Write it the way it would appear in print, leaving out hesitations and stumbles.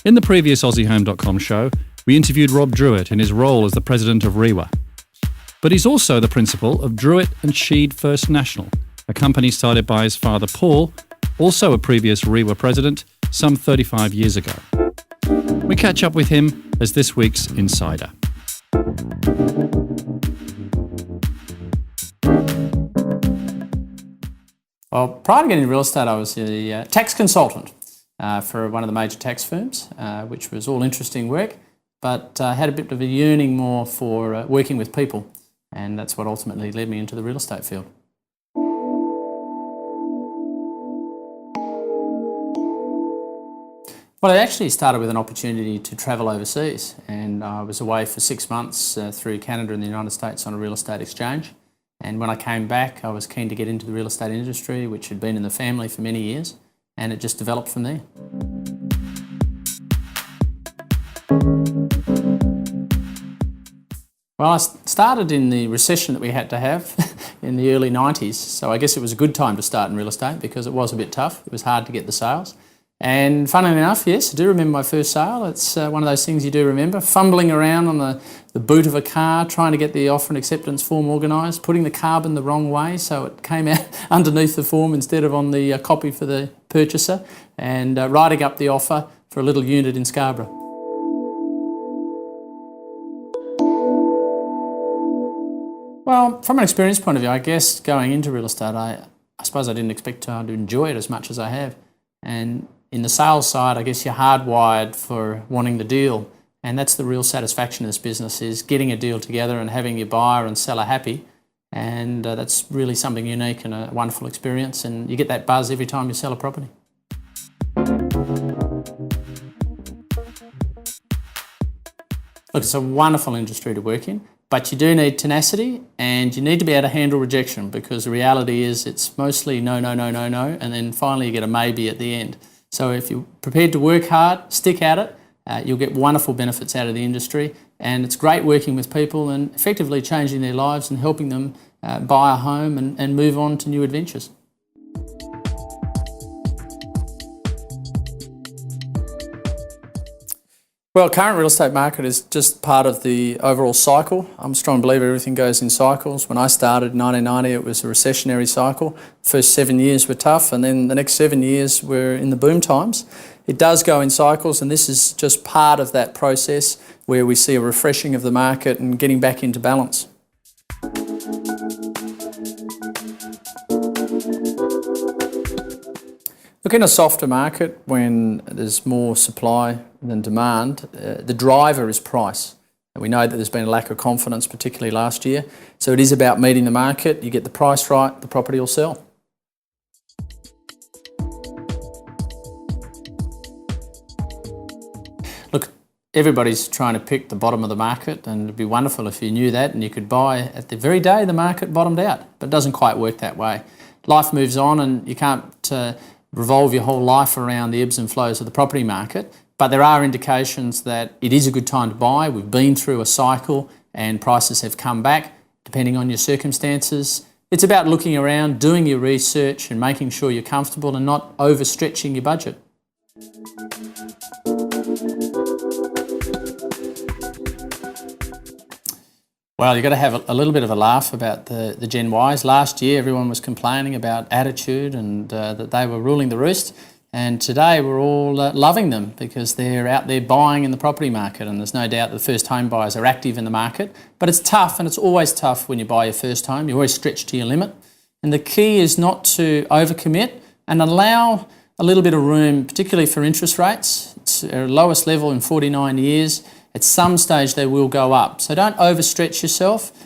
In the previous AussieHome.com show, we interviewed Rob Druitt in his role as the president of REIWA. But he's also the principal of Druitt and Sheed First National, a company started by his father Paul, also a previous REIWA president, some 35 years ago. We catch up with him as this week's Insider. Well, prior to getting into real estate, I was a tax consultant for one of the major tax firms, which was all interesting work, but I had a bit of a yearning more for working with people, and that's what ultimately led me into the real estate field. Well, I actually started with an opportunity to travel overseas, and I was away for 6 months through Canada and the United States on a real estate exchange. And when I came back, I was keen to get into the real estate industry, which had been in the family for many years, and it just developed from there. Well, I started in the recession that we had to have in the early 90s, so I guess it was a good time to start in real estate because it was a bit tough. It was hard to get the sales. And funnily enough, yes, I do remember my first sale. It's one of those things you do remember, fumbling around on the boot of a car, trying to get the offer and acceptance form organised, putting the carbon the wrong way so it came out underneath the form instead of on the copy for the purchaser, and writing up the offer for a little unit in Scarborough. Well, from an experience point of view, I guess going into real estate, I suppose I didn't expect to enjoy it as much as I have. And in the sales side, I guess you're hardwired for wanting the deal, and that's the real satisfaction of this business, is getting a deal together and having your buyer and seller happy, and that's really something unique and a wonderful experience, and you get that buzz every time you sell a property. Look, it's a wonderful industry to work in, but you do need tenacity and you need to be able to handle rejection, because the reality is it's mostly no, no, no, no, no, and then finally you get a maybe at the end. So if you're prepared to work hard, stick at it, you'll get wonderful benefits out of the industry, and it's great working with people and effectively changing their lives and helping them buy a home and move on to new adventures. Well, current real estate market is just part of the overall cycle. I'm a strong believer everything goes in cycles. When I started in 1990, it was a recessionary cycle. First 7 years were tough, and then the next 7 years were in the boom times. It does go in cycles, and this is just part of that process where we see a refreshing of the market and getting back into balance. Look, in a softer market, when there's more supply than demand, the driver is price. And we know that there's been a lack of confidence, particularly last year. So it is about meeting the market. You get the price right, the property will sell. Look, everybody's trying to pick the bottom of the market, and it'd be wonderful if you knew that and you could buy at the very day the market bottomed out. But it doesn't quite work that way. Life moves on, and you can't revolve your whole life around the ebbs and flows of the property market, but there are indications that it is a good time to buy. We've been through a cycle and prices have come back depending on your circumstances. It's about looking around, doing your research and making sure you're comfortable and not overstretching your budget. Well, you've got to have a little bit of a laugh about the Gen Ys. Last year, everyone was complaining about attitude and that they were ruling the roost. And today, we're all loving them because they're out there buying in the property market. And there's no doubt that first home buyers are active in the market. But it's tough, and it's always tough when you buy your first home. You always stretch to your limit. And the key is not to overcommit and allow a little bit of room, particularly for interest rates. It's at lowest level in 49 years. At some stage they will go up. So don't overstretch yourself.